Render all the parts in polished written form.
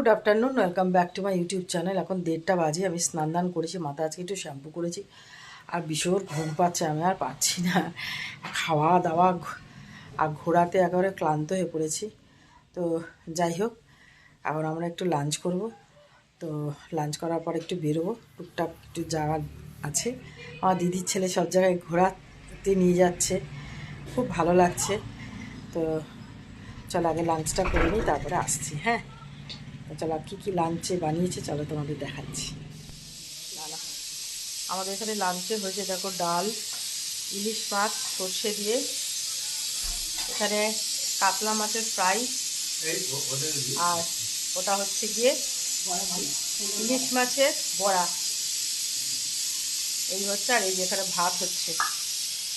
Good afternoon, welcome back to my YouTube channel. এখন 1:30 বাজে। আমি স্নান দান করেছি, মাথা আজকে একটু শ্যাম্পু করেছি, আর ভীষণ ঘুম পাচ্ছে। আমি আর পাচ্ছি না, খাওয়া দাওয়া আর ঘোরাতে একেবারে ক্লান্ত হয়ে পড়েছি। তো যাই হোক, এখন আমরা একটু লাঞ্চ করব। তো লাঞ্চ করার পর একটু বেরোবো, টুকটাক একটু জায়গা আছে। আমার দিদির ছেলে সব জায়গায় ঘোরাতে নিয়ে যাচ্ছে, খুব ভালো লাগছে। তো চলো আগে লাঞ্চটা করে নিই, তারপরে আসছি। হ্যাঁ, চলো কী কী লাঞ্চে বানিয়েছে চলো তোমাদের দেখাচ্ছি। আমাদের এখানে লাঞ্চে হয়েছে দেখো, ডাল, ইলিশ মাছ সর্ষে দিয়ে, এখানে কাতলা মাছের ফ্রাই, আর ওটা হচ্ছে গিয়ে ইলিশ মাছের বড়া, এই হচ্ছে। আর এই যে এখানে ভাত হচ্ছে।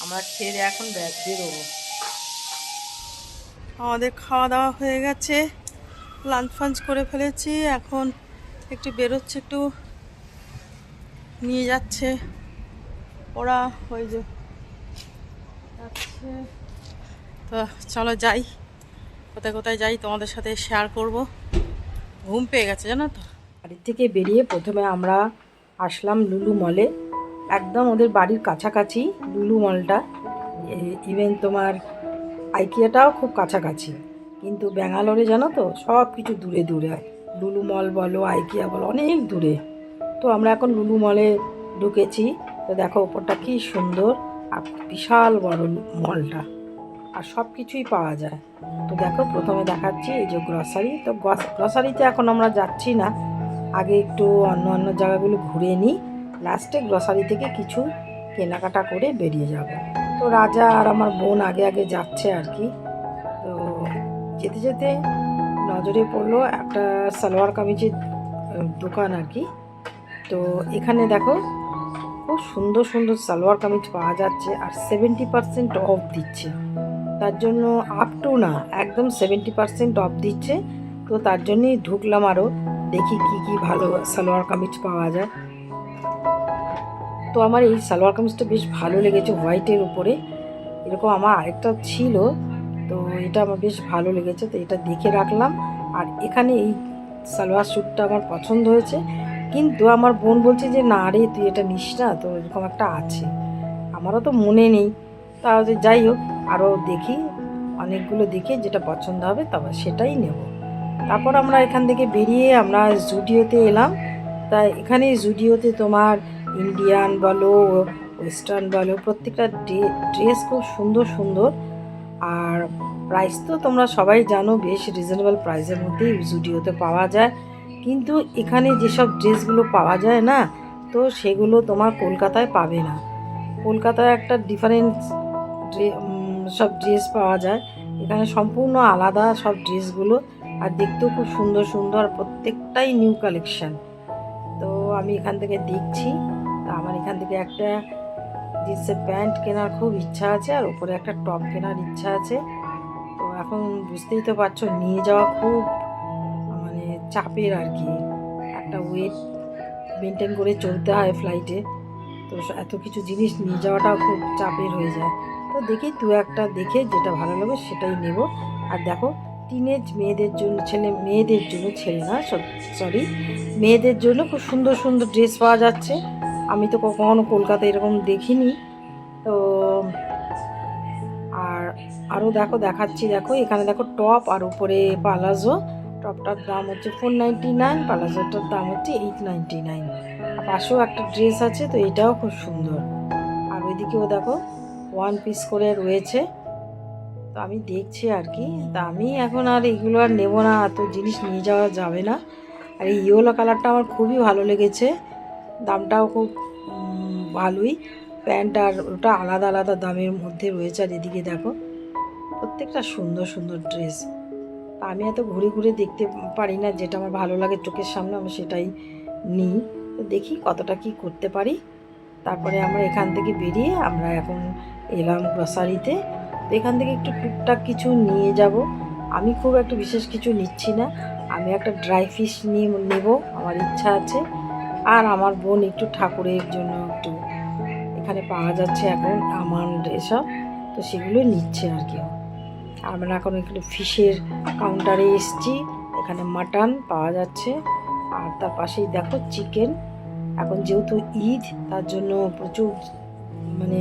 আমরা খেয়ে এখন বেরোবো। আমাদের খাওয়া দাওয়া হয়ে গেছে, লাঞ্চ ফাঞ্চ করে ফেলেছি। এখন একটু বেরোচ্ছে, একটু নিয়ে যাচ্ছে ওরা, ওই যে যাচ্ছে। তো চলো যাই, কোথায় কোথায় যাই তোমাদের সাথে শেয়ার করব। ঘুম পেয়ে গেছে জানো তো। বাড়ির থেকে বেরিয়ে প্রথমে আমরা আসলাম লুলু মলে। একদম ওদের বাড়ির কাছাকাছি লুলু মলটা। ইভেন তোমার আইকিয়াটাও খুব কাছাকাছি, কিন্তু ব্যাঙ্গালোরে জানো তো সব কিছু দূরে দূরে। লুলু মল বলো, আইকিয়া বলো, অনেক দূরে। তো আমরা এখন লুলু মলে ঢুকেছি। তো দেখো ওপরটা কি সুন্দর, আর বিশাল বড় মলটা, আর সব কিছুই পাওয়া যায়। তো দেখো প্রথমে দেখাচ্ছি এই যে গ্রসারি। তো গ্রসারিতে এখন আমরা যাচ্ছি না, আগে একটু অন্য অন্য জায়গাগুলো ঘুরে নিই, লাস্টে গ্রসারি থেকে কিছু কেনাকাটা করে বেরিয়ে যাব। তো রাজা আর আমার বোন আগে আগে যাচ্ছে আর কি। তো যেতে যেতে নজরে পড়লো একটা সালোয়ার কামিজের দোকান আর কি। তো এখানে দেখো খুব সুন্দর সুন্দর সালোয়ার কামিজ পাওয়া যাচ্ছে, আর 70% অফ দিচ্ছে। তার জন্য আপ টু না, একদম 70% অফ দিচ্ছে। তো তার জন্যই ঢুকলাম, আরও দেখি কি কি ভালো সালোয়ার কামিজ পাওয়া যায়। তো আমার এই সালোয়ার কামিজটা বেশ ভালো লেগেছে, হোয়াইটের উপরে। এরকম আমার আরেকটা ছিল, তো এটা আমার বেশ ভালো লেগেছে, তো এটা দেখে রাখলাম। আর এখানে এই সালোয়ার স্যুটটা আমার পছন্দ হয়েছে, কিন্তু আমার বোন বলছে যে না রে তুই এটা নিস না, তো এরকম একটা আছে, আমারও তো মনে নেই। তাহলে যাই হোক, আরও দেখি, অনেকগুলো দেখে যেটা পছন্দ হবে তবে সেটাই নেব। তারপর আমরা এখান থেকে বেরিয়ে আমরা জুডিওতে এলাম। তাই এখানে জুডিওতে তোমার ইন্ডিয়ান বলো, ওয়েস্টার্ন বলো, প্রত্যেকটা ড্রেস খুব সুন্দর সুন্দর। আর প্রাইস তো তোমরা সবাই জানো, বেশ রিজনেবল প্রাইসের মধ্যেই জুডিওতে পাওয়া যায়। কিন্তু এখানে যেসব ড্রেসগুলো পাওয়া যায় না, তো সেগুলো তোমার কলকাতায় পাবে না। কলকাতায় একটা ডিফারেন্ট সব ড্রেস পাওয়া যায়, এখানে সম্পূর্ণ আলাদা সব ড্রেসগুলো, আর দেখতেও খুব সুন্দর সুন্দর, প্রত্যেকটাই নিউ কালেকশান। তো আমি এখান থেকে দেখছি, তা আমার এখান থেকে একটা জিন্সের প্যান্ট কেনার খুব ইচ্ছা আছে, আর উপরে একটা টপ কেনার ইচ্ছা আছে। তো এখন বুঝতেই তো পারছো, নিয়ে যাওয়া খুব মানে চাপের আর কি, একটা ওয়েট মেনটেন করে চলতে হয় ফ্লাইটে। তো এত কিছু জিনিস নিয়ে যাওয়াটাও খুব চাপের হয়ে যায়। তো দেখি দু একটা দেখে যেটা ভালো লাগে সেটাই নেব। আর দেখো টিনেজ মেয়েদের জন্য, ছেলে না সরি, মেয়েদের জন্য খুব সুন্দর সুন্দর ড্রেস পাওয়া যাচ্ছে। আমি তো কখনো কলকাতায় এরকম দেখিনি। তো আর আরও দেখাচ্ছি, দেখো এখানে দেখো টপ, আর উপরে পালাজো। টপটার দাম হচ্ছে 499, পালাজোটার দাম হচ্ছে 899। আর পাশেও একটা ড্রেস আছে, তো এটাও খুব সুন্দর। আর ওইদিকেও দেখো ওয়ান পিস করে রয়েছে। তো আমি দেখছি আর কি। তা আমি এখন আর এগুলো আর নেবো না, এত জিনিস নিয়ে যাওয়া যাবে না। আর এই ইয়েলো কালারটা আমার খুবই ভালো লেগেছে, দামটাও খুব ভালোই। প্যান্ট আর ওটা আলাদা আলাদা দামের মধ্যে রয়েছে। আর এদিকে দেখো প্রত্যেকটা সুন্দর সুন্দর ড্রেস। আমি এত ঘুরে ঘুরে দেখতে পারি না, যেটা আমার ভালো লাগে চোখের সামনে আমি সেটাই নিই। তো দেখি কতটা কি করতে পারি। তারপরে আমরা এখান থেকে বেরিয়ে আমরা এখন এলাম গ্রসারিতে। তো এখান থেকে একটু টুকটাক কিছু নিয়ে যাব। আমি খুব একটা বিশেষ কিছু নিচ্ছি না, আমি একটা ড্রাই ফিশ নেব, আমার ইচ্ছা আছে। আর আমার বোন একটু ঠাকুরের জন্য একটু, এখানে পাওয়া যাচ্ছে এখন আমন্ড এসব, তো সেগুলো নিচ্ছে আর কি। আমরা এখন একটু ফিশের কাউন্টারে এসেছি। এখানে মাটন পাওয়া যাচ্ছে, আর তার পাশেই দেখো চিকেন। এখন যেহেতু ঈদ, তার জন্য প্রচুর মানে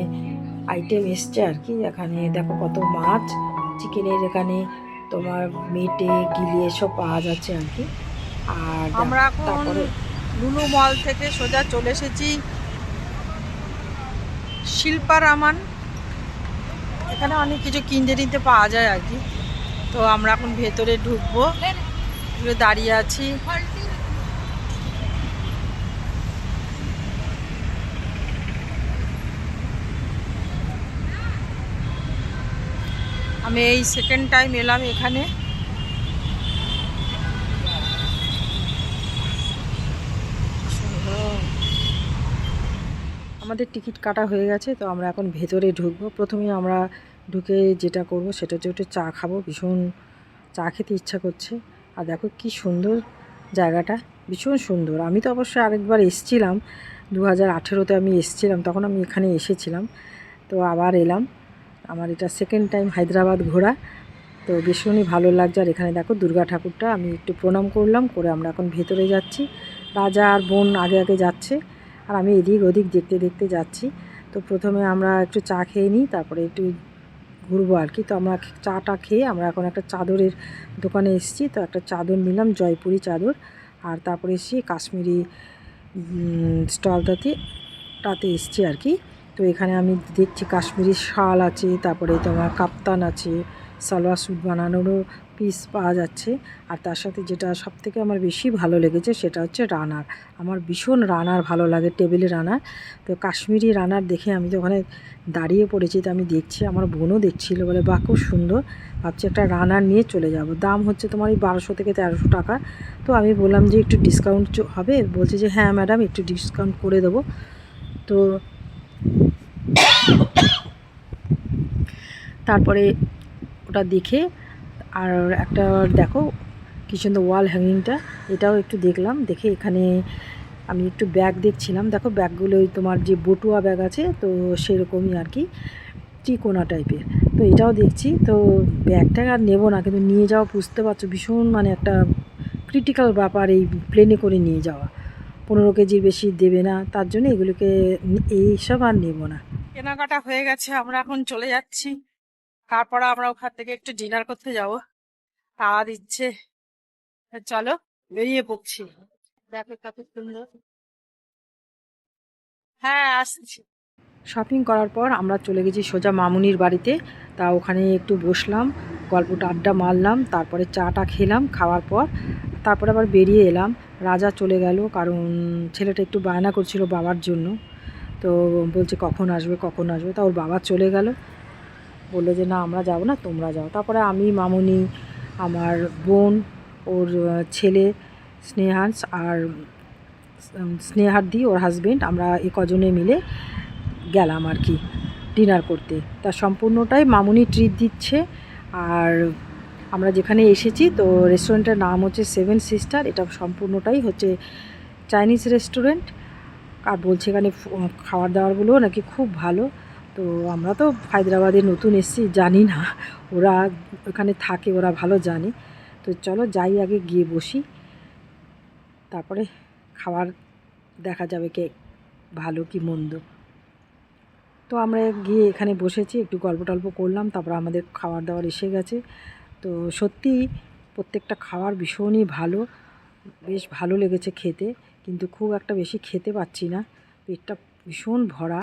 আইটেম এসছে আর কি। এখানে দেখো কত মাছ, চিকেনের এখানে তোমার মেটে গিলে সব পাওয়া যাচ্ছে আর কি। আর আমরা এখন তারপরে লুলু মল থেকে সোজা চলে এসেছি শিল্পা রামান। এখানে অনেক কিছু কিনতে টিনতে পাওয়া যায় আর কি। তো আমরা এখন ভেতরে ঢুকবো, দাঁড়িয়ে আছি। আমি এই সেকেন্ড টাইম এলাম এখানে। আমাদের টিকিট কাটা হয়ে গেছে, তো আমরা এখন ভেতরে ঢুকবো। প্রথমে আমরা ঢুকে যেটা করব সেটা হচ্ছে একটু চা খাবো, ভীষণ চা খেতে ইচ্ছা করছে। আর দেখো কি সুন্দর জায়গাটা, ভীষণ সুন্দর। আমি তো অবশ্যই আরেকবার এসেছিলাম, 2018-তে আমি এসেছিলাম, তখন আমি এখানে এসেছিলাম। তো আবার এলাম, আমার এটা সেকেন্ড টাইম হায়দ্রাবাদ ঘোরা। তো ভীষণই ভালো লাগছে। আর এখানে দেখো দুর্গা ঠাকুরটা, আমি একটু প্রণাম করলাম, করে আমরা এখন ভেতরে যাচ্ছি। রাজা আর বোন আগে আগে যাচ্ছে, আর আমি এদিক ওদিক দেখতে দেখতে যাচ্ছি। তো প্রথমে আমরা একটু চা খেয়ে নিই, তারপরে একটু ঘুরবো আর কি। তো আমরা চাটা খেয়ে আমরা এখন একটা চাদরের দোকানে এসেছি। তো একটা চাদর নিলাম, জয়পুরি চাদর। আর তারপরে এসেছি কাশ্মীরি স্টলটাতে এসেছি আর কি। তো এখানে আমি দেখছি কাশ্মীরি শাল আছে, তারপরে তোমার কাপ্তান আছে, সালোয়ার স্যুট বানানোরও পিস পাওয়া যাচ্ছে। আর তার সাথে যেটা সবথেকে আমার বেশি ভালো লেগেছে সেটা হচ্ছে রানার। আমার ভীষণ রানার ভালো লাগে, টেবিলে রানার। তো কাশ্মীরি রানার দেখে আমি তো ওখানে দাঁড়িয়ে পড়েছি। তো আমি দেখছি, আমার বোনও দেখছিল, বলে বাহ খুব সুন্দর, ভাবছি একটা রানার নিয়ে চলে যাব। দাম হচ্ছে তোমার এই 1200 থেকে 1300 টাকা। তো আমি বললাম যে একটু ডিসকাউন্ট হবে, বলছে যে হ্যাঁ ম্যাডাম একটু ডিসকাউন্ট করে দেবো। তো তারপরে ওটা দেখে, আর একটা দেখো কি সুন্দর ওয়াল হ্যাঙ্গিংটা, এটাও একটু দেখলাম। দেখে এখানে আমি একটু ব্যাগ দেখছিলাম। দেখো ব্যাগগুলো তোমার যে বটুয়া ব্যাগ আছে, তো সেরকমই আর কি, ত্রিকোণা টাইপের। তো এটাও দেখছি। তো ব্যাগটা আর নেবো না, কিন্তু নিয়ে যাওয়া বুঝতে পারছো ভীষণ মানে একটা ক্রিটিক্যাল ব্যাপার, এই প্লেনে করে নিয়ে যাওয়া। 15 কেজির বেশি দেবে না, তার জন্য এগুলোকে এইসব আর নেবো না। কেনাকাটা হয়ে গেছে, আমরা এখন চলে যাচ্ছি। তারপরে আমরা ওখান থেকে একটু ডিনার করতে যাব, খাওয়া দিচ্ছে। চলো বেরিয়ে পড়ছি। দেখো কত সুন্দর। হ্যাঁ আসছি। শপিং করার পর আমরা চলে গেছি সোজা মামুনির বাড়িতে। তা ওখানে একটু বসলাম, গল্পটা আড্ডা মারলাম, তারপরে চাটা খেলাম। খাওয়ার পর তারপরে আবার বেরিয়ে এলাম। রাজা চলে গেল, কারণ ছেলেটা একটু বায়না করছিল বাবার জন্য। তো বলছে কখন আসবে কখন আসবে, তা ওর বাবা চলে গেল, বললো যে না আমরা যাব না, তোমরা যাও। তারপরে আমি, মামুনি, আমার বোন, ওর ছেলে স্নেহান্স, আর স্নেহার্দি ওর হাজবেন্ড, আমরা এই কজনে মিলে গেলাম আর কি ডিনার করতে। তা সম্পূর্ণটাই মামুনি ট্রিট দিচ্ছে। আর আমরা যেখানে এসেছি, তো রেস্টুরেন্টের নাম হচ্ছে 7 সিস্টার। এটা সম্পূর্ণটাই হচ্ছে চাইনিজ রেস্টুরেন্ট। আর বলছে এখানে খাবার দাবারগুলোও নাকি খুব ভালো। তো আমরা তো হায়দ্রাবাদে নতুন এসেছি, জানি না, ওরা ওখানে থাকে, ওরা ভালো জানে। তো চলো যাই, আগে গিয়ে বসি, তারপরে খাবার দেখা যাবে কে ভালো কি মন্দ। তো আমরা গিয়ে এখানে বসেছি, একটু গল্প টল্প করলাম, তারপর আমাদের খাবার দাবার এসে গেছে। তো সত্যি প্রত্যেকটা খাবার ভীষণই ভালো, বেশ ভালো লেগেছে খেতে, কিন্তু খুব একটা বেশি খেতে পাচ্ছি না, পেটটা ভীষণ ভরা।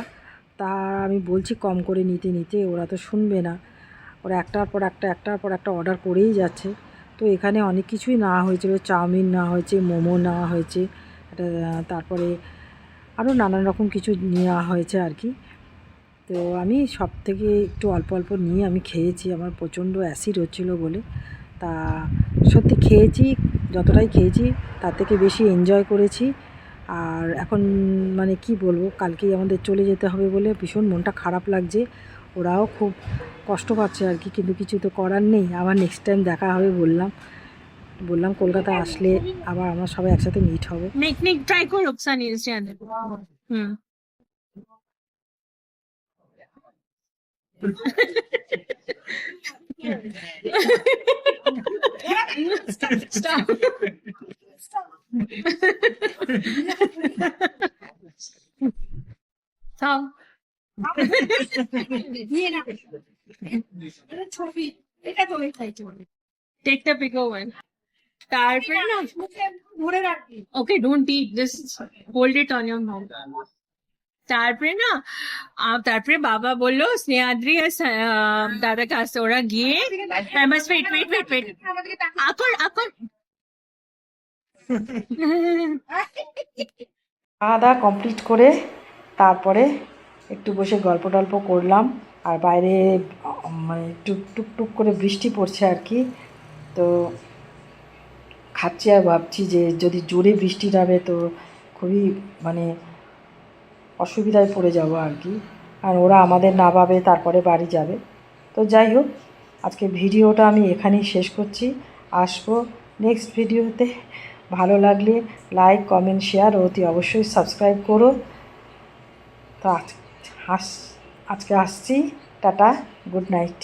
তা আমি বলছি কম করে নিতে নিতে, ওরা তো শুনবে না, ওরা একটার পর একটা অর্ডার করেই যাচ্ছে। তো এখানে অনেক কিছুই নেওয়া হয়েছিল, চাউমিন নেওয়া হয়েছে, মোমো নেওয়া হয়েছে, তারপরে আরও নানান রকম কিছু নেওয়া হয়েছে আর কি। তো আমি সব থেকে একটু অল্প অল্প নিয়ে আমি খেয়েছি, আমার প্রচণ্ড অ্যাসিড হচ্ছিলো বলে। তা সত্যি খেয়েছি, যতটাই খেয়েছি তার থেকে বেশি এনজয় করেছি। আর এখন মানে কি বলবো, কালকেই আমাদের চলে যেতে হবে বলে ভীষণ মনটা খারাপ লাগছে। ওরাও খুব কষ্ট পাচ্ছে আর কি, কিন্তু কিছু তো করার নেই। আবার নেক্সট টাইম দেখা হবে বললাম বললাম কলকাতা আসলে আবার আমরা সবাই একসাথে মিট হবে। পিকনিক ট্রাই করো সানির channel. Hmm. Stop. Stop. Take the bigger one. তারপরে না, okay, don't eat this. Hold it on your mouth. তারপরে না, তারপরে বাবা বললো স্নেহাদ্রি আর দাদাকে আসতে, ওরা গিয়ে wait. আকর খাওয়া দাওয়া কমপ্লিট করে তারপরে একটু বসে গল্প টল্প করলাম। আর বাইরে মানে টুকটুক করে বৃষ্টি পড়ছে আর কি। তো খাচ্ছি আর ভাবছি যে যদি জোরে বৃষ্টি নামে তো খুবই মানে অসুবিধায় পড়ে যাবো আর কি। আর ওরা আমাদের না পাবে, তারপরে বাড়ি যাবে। তো যাই হোক, আজকে ভিডিওটা আমি এখানেই শেষ করছি। আসবো নেক্সট ভিডিওতে। ভালো লাগলে লাইক, কমেন্ট, শেয়ার ও অতি অবশ্যই সাবস্ক্রাইব করো। তো আজকে আসছি। Tata, good night.